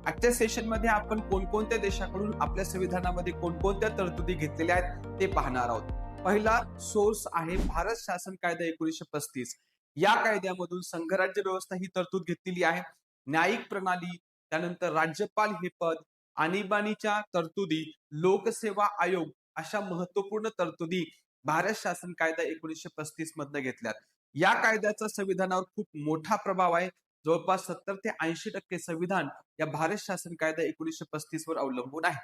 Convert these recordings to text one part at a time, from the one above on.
आजच्या सेशन मध्ये आपण कोणकोणत्या देशाकडून आपल्या संविधानामध्ये कोणकोणत्या तरतुदी घेतलेल्या आहेत ते पाहणार आहोत. पहिला सोर्स आहे भारत शासन कायदा 1935. या कायद्यामधून संघराज्य व्यवस्था ही तरतूद घेतलेली आहे. न्यायिक प्रणाली, त्यानंतर राज्यपाल हे पद, आणीबाणीच्या तरतुदी, लोकसेवा आयोग अशा महत्वपूर्ण तरतुदी भारत शासन कायदा 1935 मधनं घेतल्यात. या कायद्याचा संविधानावर खूप मोठा प्रभाव आहे. जवळपास 70 ते 80% संविधान या भारत शासन कायदा 1935 वर अवलंबून आहे.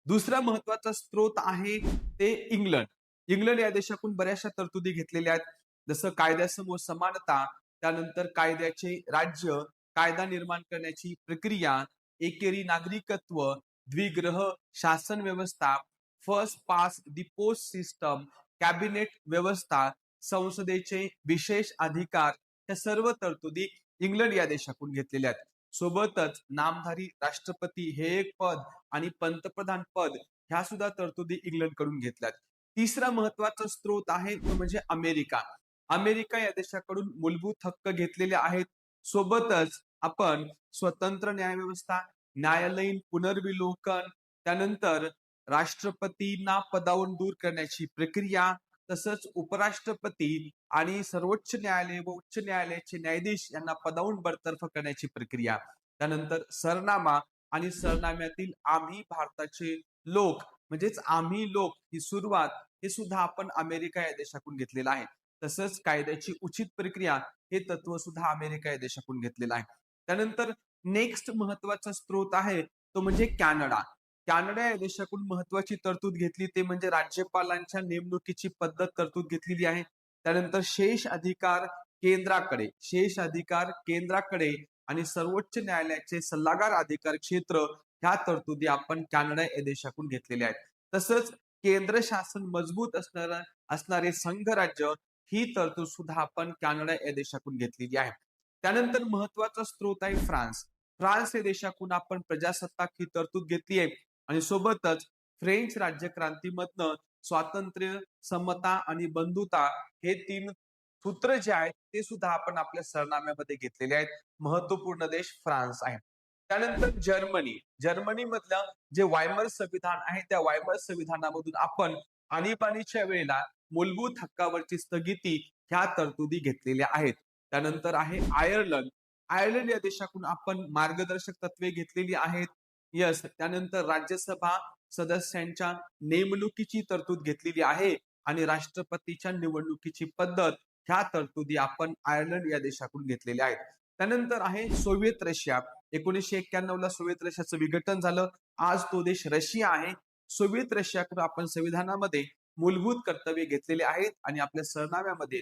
दुसरा महत्वाचा स्रोत आहे ते इंग्लंड. इंग्लंड या देशातून बऱ्याचशा तरतुदी घेतलेल्या आहेत. जसं कायद्यासमोर समानता, त्यानंतर कायद्याचे राज्य, कायदा निर्माण करण्याची प्रक्रिया, एकेरी नागरिकत्व, द्विग्रह शासन व्यवस्था, first pass the post system, cabinet व्यवस्था, संसदेचे विशेष अधिकार, या सर्व तरतुदी इंग्लंड या देशातून घेतलेल्या आहेत. सोबतच नामधारी राष्ट्रपती हे एक पद आणि पंतप्रधान पद ह्या सुद्धा तरतुदी इंग्लंड कडून घेतल्यात. तिसरा महत्वाचा स्रोत आहे तो म्हणजे अमेरिका. अमेरिका या देशाकडून मूलभूत हक्क घेतलेले आहेत. सोबतच आपण स्वतंत्र न्यायव्यवस्था, न्यायालयीन पुनर्विलोकन, त्यानंतर राष्ट्रपतींना पदावरून दूर करण्याची प्रक्रिया, तसंच उपराष्ट्रपती आणि सर्वोच्च न्यायालय व उच्च न्यायालयाचे न्यायाधीश यांना पदावरून बडतर्फ करण्याची प्रक्रिया, त्यानंतर सरनामा आणि सरनाम्यातील आम्ही भारताचे लोक म्हणजेच आम्ही लोक ही सुरुवात हे सुद्धा आपण अमेरिका या देशातून घेतलेलं आहे. तसंच कायद्याची उचित प्रक्रिया हे तत्व सुद्धा अमेरिका या देशातून घेतलेलं आहे. त्यानंतर नेक्स्ट महत्वाचा स्रोत आहे तो म्हणजे कॅनडा. कॅनडा या देशाकडून महत्वाची तरतूद घेतली ते म्हणजे राज्यपालांच्या नेमणुकीची पद्धत तरतूद घेतलेली आहे. त्यानंतर शेष अधिकार केंद्राकडे आणि सर्वोच्च न्यायालयाचे सल्लागार अधिकार क्षेत्र ह्या तरतुदी आपण कॅनडा या देशातून घेतलेल्या आहेत. तसंच केंद्र शासन मजबूत असणारे संघराज्य ही तरतूद सुद्धा आपण कॅनडा या देशातून घेतलेली आहे. त्यानंतर महत्वाचा स्रोत आहे फ्रान्स. फ्रान्स या देशातून आपण प्रजासत्ताक ही तरतूद घेतली आहे आणि सोबतच फ्रेंच राज्यक्रांतीमधनं स्वातंत्र्य, समता आणि बंधुता हे 3 सूत्र जे आहेत ते सुद्धा आपण आपल्या सरनाम्यामध्ये घेतलेले आहेत. महत्वपूर्ण देश फ्रान्स आहे. त्यानंतर जर्मनी मधलं जे वायमर संविधान आहे त्या वायमर संविधानामधून आपण आणीबाणीच्या वेळेला मूलभूत हक्कावरची स्थगिती ह्या तरतुदी घेतलेल्या आहेत. त्यानंतर आहे आयर्लंड या देशातून आपण मार्गदर्शक तत्वे घेतलेली आहेत. त्यानंतर राज्यसभा सदस्यांच्या नेमणुकीची तरतूद घेतलेली आहे आणि राष्ट्रपतीच्या निवडणुकीची पद्धत ह्या तरतुदी आपण आयर्लंड या देशातून घेतलेल्या आहेत. त्यानंतर आहे सोव्हिएत रशिया. 1991 ला सोव्हिएत रशियाचं विघटन झालं. आज तो देश रशिया आहे. सोव्हिएत रशियाकडून आपण संविधानामध्ये मूलभूत कर्तव्य घेतलेले आहेत आणि आपल्या सरनाम्यामध्ये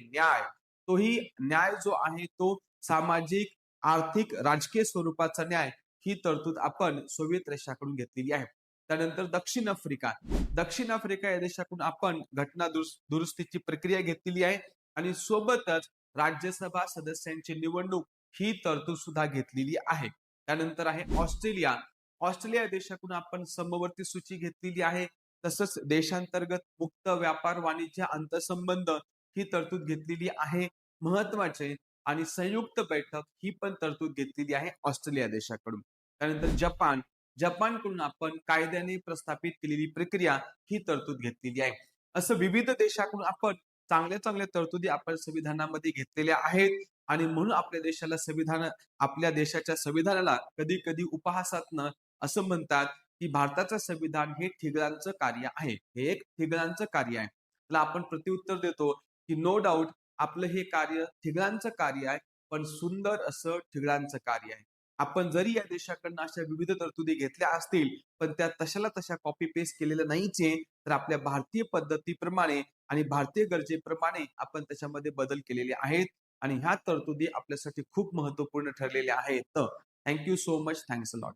तोही न्याय जो आहे तो सामाजिक, आर्थिक, राजकीय स्वरूपाचा न्याय ही तरतूद आपण सोव्हिएत रशियाकडून घेतलेली आहे. त्यानंतर दक्षिण आफ्रिका या देशातून आपण घटना दुरुस्तीची प्रक्रिया घेतलेली आहे आणि सोबतच राज्यसभा सदस्यांची निवडणूक ही तरतूद सुद्धा घेतलेली आहे. त्यानंतर आहे ऑस्ट्रेलिया देशातून आपण समवर्ती सूची घेतलेली आहे. तसंच देशांतर्गत मुक्त व्यापार वाणिज्य आंतरसंबंध ही तरतूद घेतलेली आहे. महत्वाचे आणि संयुक्त बैठक ही पण तरतूद घेतलेली आहे ऑस्ट्रेलिया देशाकडून. त्यानंतर जपानकडून आपण कायद्याने प्रस्थापित केलेली प्रक्रिया ही तरतूद घेतलेली आहे. असं विविध देशाकडून आपण चांगल्या तरतुदी आपण संविधानामध्ये घेतलेल्या आहेत आणि म्हणून आपल्या देशाच्या संविधानाला कधी कधी उपहासातनं असं म्हणतात की भारताचं संविधान हे ठिगळांचं कार्य आहे. हे एक ठिगळांचं कार्य आहे. त्याला आपण प्रत्युत्तर देतो की नो डाऊट आपलं हे कार्य ठिगळांचं कार्य आहे, पण सुंदर असं ठिगळांचं कार्य आहे. आपण जरी या देशाकडनं अशा विविध तरतुदी घेतल्या असतील पण त्या तशा कॉपी पेस्ट केलेल्या नाहीचे, तर आपल्या भारतीय पद्धतीप्रमाणे आणि भारतीय गरजेप्रमाणे आपण त्याच्यामध्ये बदल केलेले आहेत आणि ह्या तरतुदी आपल्यासाठी खूप महत्वपूर्ण ठरलेल्या आहेत. Thank you so much. Thanks a lot.